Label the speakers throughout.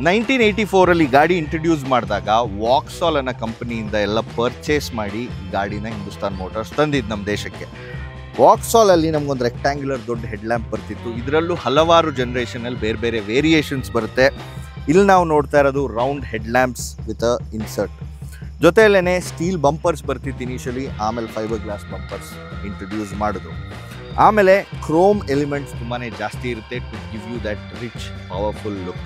Speaker 1: 1984 ಗಾಡಿ ಇಂಟ್ರೊಡ್ಯೂಸ್ ಮಾಡಿದಾಗ ವಾಕ್ಸಾಲ್ ಅನ್ನೋ ಕಂಪನಿಯಿಂದ ಎಲ್ಲ ಪರ್ಚೇಸ್ ಮಾಡಿ ಗಾಡಿನ ಹಿಂದೂಸ್ತಾನ್ ಮೋಟಾರ್ಸ್ ತಂದಿದ್ದು ನಮ್ಮ ದೇಶಕ್ಕೆ. ವಾಕ್ಸಾಲಲ್ಲಿ ನಮಗೊಂದು ರೆಕ್ಟ್ಯಾಂಗ್ಯುಲರ್ ದೊಡ್ಡ ಹೆಡ್ಲ್ಯಾಂಪ್ ಬರ್ತಿತ್ತು. ಇದರಲ್ಲೂ ಹಲವಾರು ಜನರೇಷನಲ್ಲಿ ಬೇರೆ ಬೇರೆ ವೇರಿಯೇಷನ್ಸ್ ಬರುತ್ತೆ. ಇಲ್ಲಿ ನಾವು ನೋಡ್ತಾ ಇರೋದು round headlamps with a insert. ಜೊತೆಯಲ್ಲೇ ಸ್ಟೀಲ್ ಬಂಪರ್ಸ್ ಬರ್ತಿತ್ತು ಇನಿಷಿಯಲಿ, ಆಮೇಲೆ ಫೈಬರ್ ಗ್ಲಾಸ್ ಬಂಪರ್ಸ್ ಇಂಟ್ರೊಡ್ಯೂಸ್ ಮಾಡಿದ್ರು. ಆಮೇಲೆ ಕ್ರೋಮ್ ಎಲಿಮೆಂಟ್ಸ್ ತುಂಬಾ ಜಾಸ್ತಿ ಇರುತ್ತೆ to give you that rich powerful look.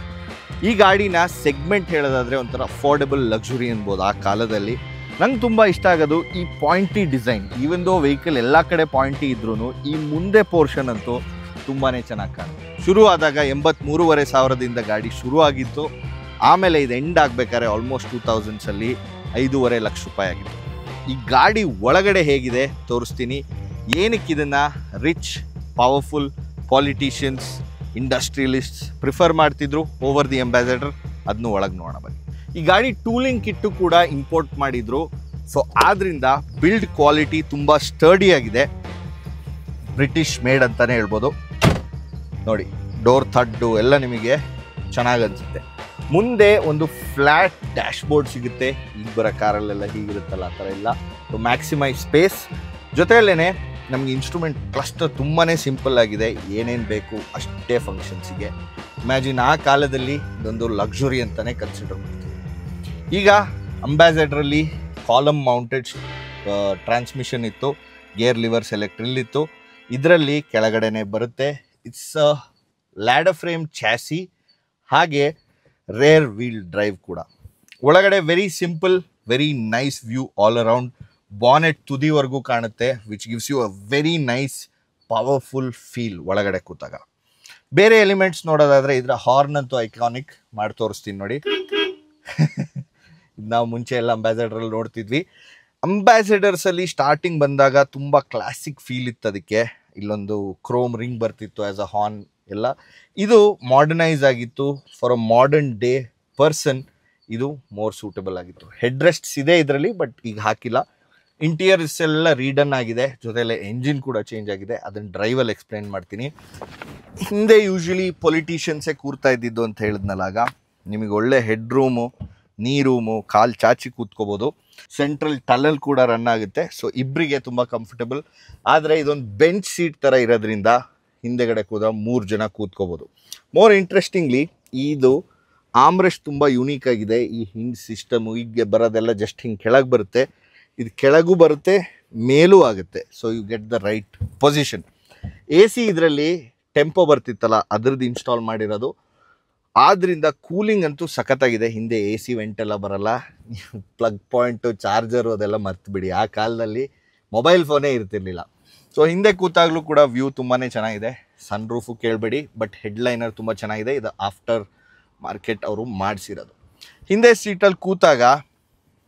Speaker 1: ಈ ಗಾಡಿನ ಸೆಗ್ಮೆಂಟ್ ಹೇಳೋದಾದರೆ ಒಂಥರ ಅಫೋರ್ಡೆಬಲ್ ಲಕ್ಸುರಿ ಅನ್ಬೋದು ಆ ಕಾಲದಲ್ಲಿ. ನಂಗೆ ತುಂಬ ಇಷ್ಟ ಆಗೋದು ಈ point design. Even though vehicle ಎಲ್ಲ ಕಡೆ ಪಾಯಿಂಟಿ ಇದ್ರೂ ಈ ಮುಂದೆ ಪೋರ್ಷನ್ ಅಂತೂ ತುಂಬಾ ಚೆನ್ನಾಗಿ ಕಾಣುತ್ತೆ. ಶುರು ಆದಾಗ 83,500 ಗಾಡಿ ಶುರು ಆಗಿತ್ತು. ಆಮೇಲೆ ಇದು ಎಂಡ್ ಆಗಬೇಕಾದ್ರೆ ಆಲ್ಮೋಸ್ಟ್ 2000ಸಲ್ಲಿ 5.5 ಲಕ್ಷ ರೂಪಾಯಿ ಆಗಿತ್ತು. ಈ ಗಾಡಿ ಒಳಗಡೆ ಹೇಗಿದೆ ತೋರಿಸ್ತೀನಿ. ಏನಕ್ಕೆ ಇದನ್ನು ರಿಚ್ ಪವರ್ಫುಲ್ ಪಾಲಿಟಿಷಿಯನ್ಸ್ ಇಂಡಸ್ಟ್ರಿಯಲಿಸ್ಟ್ಸ್ ಪ್ರಿಫರ್ ಮಾಡ್ತಿದ್ರು ಓವರ್ ದಿ ಅಂಬಾಸಡರ್, ಅದನ್ನು ಒಳಗೆ ನೋಡೋಣ ಬನ್ನಿ. ಈ ಗಾಡಿ ಟೂಲಿಂಗ್ ಕಿಟ್ಟು ಕೂಡ ಇಂಪೋರ್ಟ್ ಮಾಡಿದ್ರು. ಸೊ ಆದ್ರಿಂದ ಬಿಲ್ಡ್ ಕ್ವಾಲಿಟಿ ತುಂಬ ಸ್ಟರ್ಡಿ ಆಗಿದೆ, ಬ್ರಿಟಿಷ್ ಮೇಡ್ ಅಂತಲೇ ಹೇಳ್ಬೋದು. ನೋಡಿ ಡೋರ್ ಥಡ್ಡು ಎಲ್ಲ ನಿಮಗೆ ಚೆನ್ನಾಗಿ ಅನಿಸುತ್ತೆ. ಮುಂದೆ ಒಂದು ಫ್ಲ್ಯಾಟ್ ಡ್ಯಾಶ್ಬೋರ್ಡ್ ಸಿಗುತ್ತೆ. ಈಗ ಬರೋ ಕಾರಲ್ಲೆಲ್ಲ ಹೀಗಿರುತ್ತಲ್ಲ ಆ ಥರ ಇಲ್ಲ. To maximise space. ಜೊತೆಯಲ್ಲೇ ನಮಗೆ ಇನ್ಸ್ಟ್ರೂಮೆಂಟ್ ಕ್ಲಸ್ಟರ್ ತುಂಬಾ ಸಿಂಪಲ್ ಆಗಿದೆ. ಏನೇನು ಬೇಕು ಅಷ್ಟೇ ಫಂಕ್ಷನ್ಸಿಗೆ. ಇಮ್ಯಾಜಿನ್ ಆ ಕಾಲದಲ್ಲಿ ಇದೊಂದು ಲಕ್ಸುರಿ ಅಂತಲೇ ಕನ್ಸಿಡರ್ ಮಾಡ್ತೀವಿ. ಈಗ ಅಂಬಾಸಡರಲ್ಲಿ ಕಾಲಮ್ ಮೌಂಟೆಡ್ ಟ್ರಾನ್ಸ್ಮಿಷನ್ ಇತ್ತು, ಗೇರ್ ಲಿವರ್ ಸೆಲೆಕ್ಟ್ ಇಲ್ಲಿತ್ತು. ಇದರಲ್ಲಿ ಕೆಳಗಡೆನೆ ಬರುತ್ತೆ. It's a ladder frame chassis, ಹಾಗೆ ರೇರ್ ವೀಲ್ ಡ್ರೈವ್ ಕೂಡ. ಒಳಗಡೆ very simple, very nice view all around. Bonnet ತುದಿವರೆಗೂ ಕಾಣುತ್ತೆ, which gives you a very nice powerful feel ಒಳಗಡೆ ಕೂತಾಗ. ಬೇರೆ ಎಲಿಮೆಂಟ್ಸ್ ನೋಡೋದಾದರೆ ಇದರ ಹಾರ್ನ್ ಅಂತೂ ಐಕಾನಿಕ್ ಮಾಡಿ ತೋರಿಸ್ತೀನಿ ನೋಡಿ. ನಾವು ಮುಂಚೆ ಎಲ್ಲ ಅಂಬಾಸಡರಲ್ಲಿ ನೋಡ್ತಿದ್ವಿ. ಅಂಬಾಸಡರ್ಸಲ್ಲಿ ಸ್ಟಾರ್ಟಿಂಗ್ ಬಂದಾಗ ತುಂಬ ಕ್ಲಾಸಿಕ್ ಫೀಲ್ ಇತ್ತು ಅದಕ್ಕೆ. ಇಲ್ಲೊಂದು ಕ್ರೋಮ್ ರಿಂಗ್ ಬರ್ತಿತ್ತು ಆ್ಯಸ್ ಅ ಹಾರ್ನ್ ಎಲ್ಲ. ಇದು ಮಾಡರ್ನೈಸ್ ಆಗಿತ್ತು for a modern day person. ಇದು ಮೋರ್ ಸೂಟಬಲ್ ಆಗಿತ್ತು. ಹೆಡ್ ರೆಸ್ಟ್ಸ್ ಇದೆ ಇದರಲ್ಲಿ, ಬಟ್ ಈಗ ಹಾಕಿಲ್ಲ. ಇಂಟೀರಿಯರ್ಸ್ ಎಲ್ಲ ರೀಡನ್ ಆಗಿದೆ, ಜೊತೆಲೆ ಎಂಜಿನ್ ಕೂಡ ಚೇಂಜ್ ಆಗಿದೆ. ಅದನ್ನು ಡ್ರೈವಲ್ಲಿ ಎಕ್ಸ್ಪ್ಲೈನ್ ಮಾಡ್ತೀನಿ. ಹಿಂದೆ ಯೂಶ್ವಲಿ ಪೊಲಿಟಿಷಿಯನ್ಸೇ ಕೂರ್ತಾ ಇದ್ದಿದ್ದು ಅಂತ ಹೇಳಿದ್ನಲ್ಲ, ಆಗ ನಿಮಗೆ ಒಳ್ಳೆ ಹೆಡ್ ರೂಮು, ನೀ ರೂಮು, ಕಾಲು ಚಾಚಿ ಕೂತ್ಕೋಬೋದು. ಸೆಂಟ್ರಲ್ ಟನಲ್ ಕೂಡ ರನ್ ಆಗುತ್ತೆ. ಸೊ ಇಬ್ಬರಿಗೆ ತುಂಬ ಕಂಫರ್ಟಬಲ್. ಆದರೆ ಇದೊಂದು ಬೆಂಚ್ ಸೀಟ್ ಥರ ಇರೋದ್ರಿಂದ ಹಿಂದೆಗಡೆ ಕೂಡ 3 ಜನ ಕೂತ್ಕೋಬೋದು. ಮೋರ್ ಇಂಟ್ರೆಸ್ಟಿಂಗ್ಲಿ ಇದು ಆಮ್ರೆಸ್ಟ್ ತುಂಬ ಯೂನಿಕ್ ಆಗಿದೆ. ಈ ಹಿಂಡ್ ಸಿಸ್ಟಮು ಹೀಗೆ ಬರೋದೆಲ್ಲ ಜಸ್ಟ್ ಹಿಂಗೆ ಕೆಳಗೆ ಬರುತ್ತೆ. ಇದು ಕೆಳಗೂ ಬರುತ್ತೆ, ಮೇಲೂ ಆಗುತ್ತೆ. So you get the right position. AC ಇದರಲ್ಲಿ ಟೆಂಪೋ ಬರ್ತಿತ್ತಲ್ಲ ಅದ್ರದ್ದು ಇನ್ಸ್ಟಾಲ್ ಮಾಡಿರೋದು. ಆದ್ದರಿಂದ ಕೂಲಿಂಗ್ ಅಂತೂ ಸಖತ್ತಾಗಿದೆ. ಹಿಂದೆ AC ವೆಂಟ್ ಎಲ್ಲ ಬರಲ್ಲ. ಪ್ಲಗ್ ಪಾಯಿಂಟು, ಚಾರ್ಜರು ಅದೆಲ್ಲ ಮರ್ತುಬಿಡಿ. ಆ ಕಾಲದಲ್ಲಿ ಮೊಬೈಲ್ ಫೋನೇ ಇರ್ತಿರ್ಲಿಲ್ಲ. ಸೊ ಹಿಂದೆ ಕೂತಾಗಲೂ ಕೂಡ ವ್ಯೂ ತುಂಬಾ ಚೆನ್ನಾಗಿದೆ. ಸನ್ ರೂಫು ಕೇಳಬೇಡಿ, ಬಟ್ ಹೆಡ್ಲೈನರ್ ತುಂಬ ಚೆನ್ನಾಗಿದೆ. ಇದು ಆಫ್ಟರ್ ಮಾರ್ಕೆಟ್ ಅವರು ಮಾಡಿಸಿರೋದು. ಹಿಂದೆ ಸೀಟಲ್ಲಿ ಕೂತಾಗ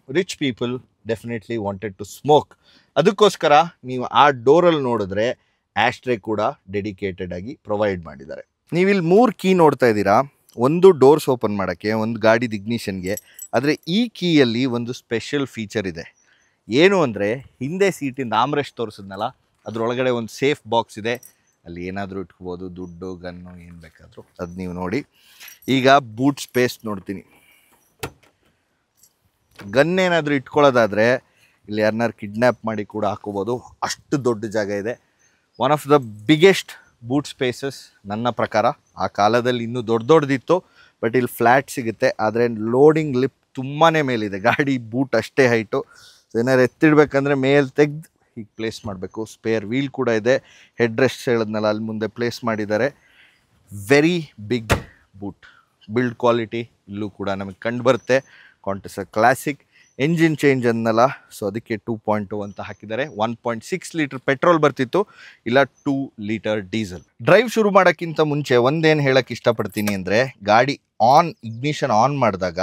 Speaker 1: rich people definitely wanted to smoke. ಅದಕ್ಕೋಸ್ಕರ ನೀವು ಆ ಡೋರಲ್ಲಿ ನೋಡಿದ್ರೆ ಆಸ್ಟ್ರೇ ಕೂಡ ಡೆಡಿಕೇಟೆಡ್ ಆಗಿ ಪ್ರೊವೈಡ್ ಮಾಡಿದ್ದಾರೆ. ನೀವಿಲ್ಲಿ 3 ಕೀ ನೋಡ್ತಾ ಇದ್ದೀರಾ. ಒಂದು ಡೋರ್ಸ್ ಓಪನ್ ಮಾಡೋಕ್ಕೆ, ಒಂದು ಗಾಡಿದ ಇಗ್ನಿಷನ್ಗೆ. ಆದರೆ ಈ ಕೀಯಲ್ಲಿ ಒಂದು ಸ್ಪೆಷಲ್ ಫೀಚರ್ ಇದೆ. ಏನು ಅಂದರೆ, ಹಿಂದೆ ಸೀಟಿಂದ ಆಮ್ರೆಸ್ಟ್ ತೋರಿಸಿದ್ನಲ್ಲ, ಅದರೊಳಗಡೆ ಒಂದು ಸೇಫ್ ಬಾಕ್ಸ್ ಇದೆ. ಅಲ್ಲಿ ಏನಾದರೂ ಇಟ್ಕೋಬೋದು, ದುಡ್ಡು, ಗನ್ನು, ಏನು ಬೇಕಾದರೂ. ಅದು ನೀವು ನೋಡಿ. ಈಗ ಬೂಟ್ ಸ್ಪೇಸ್ ನೋಡ್ತೀನಿ. ಗನ್ ಏನಾದರೂ ಇಟ್ಕೊಳ್ಳೋದಾದರೆ ಇಲ್ಲಿ ಯಾರನ್ನಾರು ಕಿಡ್ನ್ಯಾಪ್ ಮಾಡಿ ಕೂಡ ಹಾಕೋಬೋದು, ಅಷ್ಟು ದೊಡ್ಡ ಜಾಗ ಇದೆ. One of the biggest boot spaces ನನ್ನ ಪ್ರಕಾರ. ಆ ಕಾಲದಲ್ಲಿ ಇನ್ನೂ ದೊಡ್ಡದಿತ್ತು, ಬಟ್ ಇಲ್ಲಿ ಫ್ಲ್ಯಾಟ್ ಸಿಗುತ್ತೆ. ಆದರೆ ಲೋಡಿಂಗ್ ಲಿಪ್ ತುಂಬಾ ಮೇಲಿದೆ. ಗಾಡಿ ಬೂಟ್ ಅಷ್ಟೇ ಹೈಟು. ಏನಾದ್ರು ಎತ್ತಿಡ್ಬೇಕಂದ್ರೆ ಮೇಲೆ ತೆಗೆದು ಹೀಗೆ ಪ್ಲೇಸ್ ಮಾಡಬೇಕು. ಸ್ಪೇರ್ ವೀಲ್ ಕೂಡ ಇದೆ. ಹೆಡ್ ರೆಸ್ಟ್ ಹೇಳಿದ್ನಲ್ಲ, ಅಲ್ಲಿ ಮುಂದೆ ಪ್ಲೇಸ್ ಮಾಡಿದ್ದಾರೆ. Very big boot. Build quality ಇಲ್ಲೂ ಕೂಡ ನಮಗೆ ಕಂಡು ಬರುತ್ತೆ. Contessa classic. ಎಂಜಿನ್ ಚೇಂಜ್ ಅನ್ನಲ್ಲ, ಸೊ ಅದಕ್ಕೆ 2.2 ಅಂತ ಹಾಕಿದ್ದಾರೆ. 1.6 ಲೀಟರ್ ಪೆಟ್ರೋಲ್ ಬರ್ತಿತ್ತು, ಇಲ್ಲ 2 ಲೀಟರ್ ಡೀಸೆಲ್. ಡ್ರೈವ್ ಶುರು ಮಾಡೋಕ್ಕಿಂತ ಮುಂಚೆ ಒಂದೇನು ಹೇಳೋಕ್ಕೆ ಇಷ್ಟಪಡ್ತೀನಿ ಅಂದರೆ, ಗಾಡಿ ಇಗ್ನಿಷನ್ ಆನ್ ಮಾಡಿದಾಗ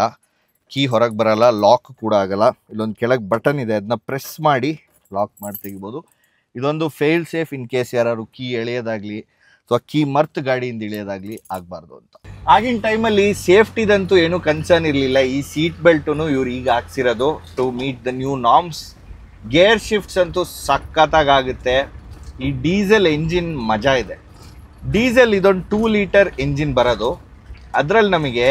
Speaker 1: ಕೀ ಹೊರಗೆ ಬರಲ್ಲ, ಲಾಕ್ ಕೂಡ ಆಗಲ್ಲ. ಇಲ್ಲೊಂದು ಕೆಳಗೆ ಬಟನ್ ಇದೆ, ಅದನ್ನ ಪ್ರೆಸ್ ಮಾಡಿ ಲಾಕ್ ಮಾಡಿ ತೆಗಿಬೋದು. ಇದೊಂದು ಫೇಲ್ ಸೇಫ್ ಇನ್ ಕೇಸ್ ಯಾರು ಕೀ ಎಳೆಯೋದಾಗಲಿ ಅಥವಾ ಕೀ ಮರ್ತು ಗಾಡಿಯಿಂದ ಇಳಿಯೋದಾಗಲಿ ಆಗಬಾರ್ದು ಅಂತ. ಆಗಿನ ಟೈಮಲ್ಲಿ ಸೇಫ್ಟಿದಂತೂ ಏನೂ ಕನ್ಸರ್ನ್ ಇರಲಿಲ್ಲ. ಈ ಸೀಟ್ ಬೆಲ್ಟು ಇವ್ರು ಈಗ ಹಾಕ್ಸಿರೋದು to meet the new norms. Gear shifts ಅಂತೂ ಸಖತ್ತಾಗುತ್ತೆ. ಈ ಡೀಸೆಲ್ ಎಂಜಿನ್ ಮಜಾ ಇದೆ. ಡೀಸೆಲ್ ಇದೊಂದು 2 ಲೀಟರ್ ಎಂಜಿನ್ ಬರೋದು. ಅದರಲ್ಲಿ ನಮಗೆ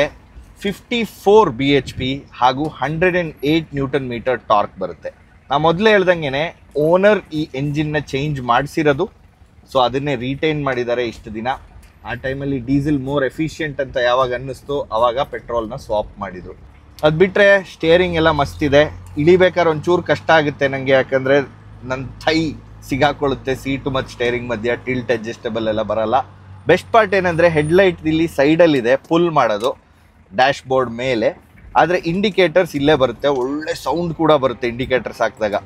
Speaker 1: 54 BHP ಹಾಗೂ 108 Nm ಟಾರ್ಕ್ ಬರುತ್ತೆ. ನಾ ಮೊದಲೇ ಹೇಳ್ದಂಗೆ ಓನರ್ ಈ ಎಂಜಿನ್ನ ಚೇಂಜ್ ಮಾಡಿಸಿರೋದು, ಸೊ ಅದನ್ನೇ ರಿಟೈನ್ ಮಾಡಿದ್ದಾರೆ ಇಷ್ಟು ದಿನ. ಆ ಟೈಮಲ್ಲಿ ಡೀಸೆಲ್ ಮೋರ್ ಎಫಿಷಿಯೆಂಟ್ ಅಂತ ಯಾವಾಗ ಅನ್ನಿಸ್ತು ಆವಾಗ ಪೆಟ್ರೋಲ್ನ ಸ್ವಾಪ್ ಮಾಡಿದರು. ಅದು ಬಿಟ್ಟರೆ ಸ್ಟೇರಿಂಗ್ ಎಲ್ಲ ಮಸ್ತಿದೆ. ಇಳಿಬೇಕಾದ್ರೆ ಒಂಚೂರು ಕಷ್ಟ ಆಗುತ್ತೆ ನನಗೆ, ಯಾಕಂದರೆ ನನ್ನ ಥೈ ಸಿಗಾಕೊಳ್ಳುತ್ತೆ ಸೀಟು ಮತ್ತು ಸ್ಟೇರಿಂಗ್ ಮಧ್ಯ. ಟಿಲ್ಟ್ ಅಡ್ಜಸ್ಟಬಲ್ ಎಲ್ಲ ಬರಲ್ಲ. ಬೆಸ್ಟ್ ಪಾರ್ಟ್ ಏನಂದರೆ ಹೆಡ್ಲೈಟ್ ಇಲ್ಲಿ ಸೈಡಲ್ಲಿದೆ, ಪುಲ್ ಮಾಡೋದು ಡ್ಯಾಶ್ ಬೋರ್ಡ್ ಮೇಲೆ. ಆದರೆ ಇಂಡಿಕೇಟರ್ಸ್ ಇಲ್ಲೇ ಬರುತ್ತೆ, ಒಳ್ಳೆ ಸೌಂಡ್ ಕೂಡ ಬರುತ್ತೆ ಇಂಡಿಕೇಟರ್ಸ್ ಹಾಕಿದಾಗ.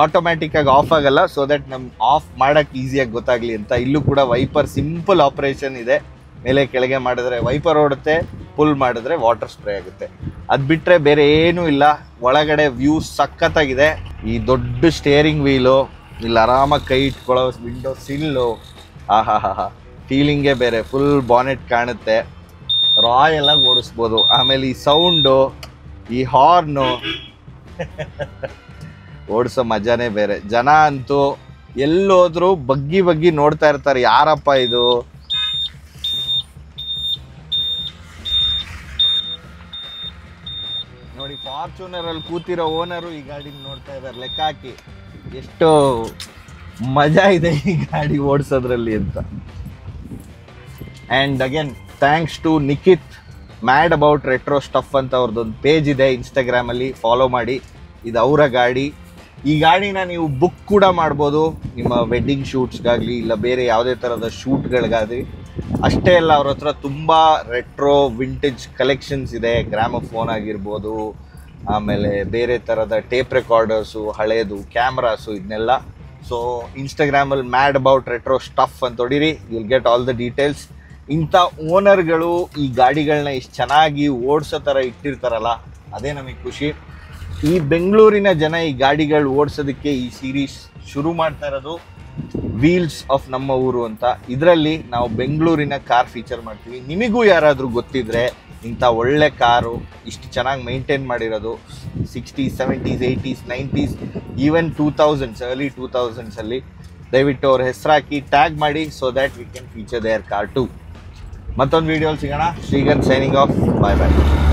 Speaker 1: ಆಟೋಮ್ಯಾಟಿಕ್ಕಾಗಿ ಆಫ್ ಆಗಲ್ಲ, ಸೊ ದಟ್ ನಮ್ಗೆ ಆಫ್ ಮಾಡೋಕ್ಕೆ ಈಸಿಯಾಗಿ ಗೊತ್ತಾಗಲಿ ಅಂತ. ಇಲ್ಲೂ ಕೂಡ ವೈಪರ್ ಸಿಂಪಲ್ ಆಪ್ರೇಷನ್ ಇದೆ, ಮೇಲೆ ಕೆಳಗೆ ಮಾಡಿದ್ರೆ ವೈಪರ್ ಓಡುತ್ತೆ, ಪುಲ್ ಮಾಡಿದ್ರೆ ವಾಟರ್ ಸ್ಪ್ರೇ ಆಗುತ್ತೆ. ಅದು ಬಿಟ್ಟರೆ ಬೇರೆ ಏನೂ ಇಲ್ಲ. ಒಳಗಡೆ ವ್ಯೂ ಸಖತ್ತಾಗಿದೆ. ಈ ದೊಡ್ಡ ಸ್ಟೇರಿಂಗ್ ವೀಲು, ಇಲ್ಲಿ ಆರಾಮಾಗಿ ಕೈ ಇಟ್ಕೊಳ್ಳೋ ವಿಂಡೋ ಸಿಲ್ಲು, ಆಹಾ ಫೀಲಿಂಗೇ ಬೇರೆ. ಫುಲ್ ಬಾನೆಟ್ ಕಾಣುತ್ತೆ, ರಾಯಲ್ ಆಗಿ ಓಡಿಸ್ಬೋದು. ಆಮೇಲೆ ಈ ಸೌಂಡು, ಈ ಹಾರ್ನು ಓಡಿಸೋ ಮಜಾನೇ ಬೇರೆ. ಜನ ಅಂತೂ ಎಲ್ಲೋದ್ರೂ ಬಗ್ಗಿ ಬಗ್ಗಿ ನೋಡ್ತಾ ಇರ್ತಾರೆ, ಯಾರಪ್ಪ ಇದು. ನೋಡಿ, ಫಾರ್ಚೂನರ್ ಅಲ್ಲಿ ಕೂತಿರೋ ಓನರು ಈ ಗಾಡಿನ ನೋಡ್ತಾ ಇದ್ದಾರೆ. ಲೆಕ್ಕ ಹಾಕಿ ಎಷ್ಟು ಮಜಾ ಇದೆ ಈ ಗಾಡಿ ಓಡಿಸೋದ್ರಲ್ಲಿ ಅಂತ. And again thanks to Nikhit, mad about retro stuff ಅಂತ ಅವ್ರದ್ದೊಂದು ಪೇಜ್ ಇದೆ ಇನ್ಸ್ಟಾಗ್ರಾಮಲ್ಲಿ, ಫಾಲೋ ಮಾಡಿ. ಇದು ಅವರ ಗಾಡಿ. ಈ ಗಾಡಿನ ನೀವು ಬುಕ್ ಕೂಡ ಮಾಡ್ಬೋದು ನಿಮ್ಮ ವೆಡ್ಡಿಂಗ್ ಶೂಟ್ಸ್ಗಾಗಲಿ ಇಲ್ಲ ಬೇರೆ ಯಾವುದೇ ಥರದ ಶೂಟ್ಗಳಿಗಾಗಲಿ. ಅಷ್ಟೇ ಅಲ್ಲ, ಅವ್ರ ಹತ್ರ ತುಂಬ ರೆಟ್ರೋ ವಿಂಟೇಜ್ ಕಲೆಕ್ಷನ್ಸ್ ಇದೆ. ಗ್ರಾಮಫೋನ್ ಆಗಿರ್ಬೋದು, ಆಮೇಲೆ ಬೇರೆ ಥರದ ಟೇಪ್ ರೆಕಾರ್ಡರ್ಸು, ಹಳೇದು ಕ್ಯಾಮ್ರಾಸು, ಇದನ್ನೆಲ್ಲ. ಸೊ ಇನ್ಸ್ಟಾಗ್ರಾಮಲ್ಲಿ ಮ್ಯಾಡ್ ಅಬೌಟ್ ರೆಟ್ರೋ ಸ್ಟಫ್ ಅಂತ ಹೊಡೀರಿ, you'll get all the details. ಇಂಥ ಓನರ್ಗಳು ಈ ಗಾಡಿಗಳನ್ನ ಇಷ್ಟು ಚೆನ್ನಾಗಿ ಓಡಿಸೋ ಥರ ಇಟ್ಟಿರ್ತಾರಲ್ಲ, ಅದೇ ನಮಗೆ ಖುಷಿ. ಈ ಬೆಂಗಳೂರಿನ ಜನ ಈ ಗಾಡಿಗಳು ಓಡಿಸೋದಕ್ಕೆ ಈ ಸೀರೀಸ್ ಶುರು ಮಾಡ್ತಾ ಇರೋದು ವೀಲ್ಸ್ ಆಫ್ ನಮ್ಮ ಊರು ಅಂತ. ಇದರಲ್ಲಿ ನಾವು ಬೆಂಗಳೂರಿನ ಕಾರ್ ಫೀಚರ್ ಮಾಡ್ತೀವಿ. ನಿಮಗೂ ಯಾರಾದರೂ ಗೊತ್ತಿದ್ರೆ ಇಂಥ ಒಳ್ಳೆ ಕಾರು ಇಷ್ಟು ಚೆನ್ನಾಗಿ ಮೇಂಟೈನ್ ಮಾಡಿರೋದು, 60s, 70s, 80s, 90s, even 2000s, early 2000s ದಯವಿಟ್ಟು ಅವ್ರ ಹೆಸರಾಕಿ ಟ್ಯಾಗ್ ಮಾಡಿ, so that we can feature their car too. ಮತ್ತೊಂದು ವಿಡಿಯೋಲಿ ಸಿಗೋಣ. Shrigandh signing off. ಬಾಯ್ ಬಾಯ್.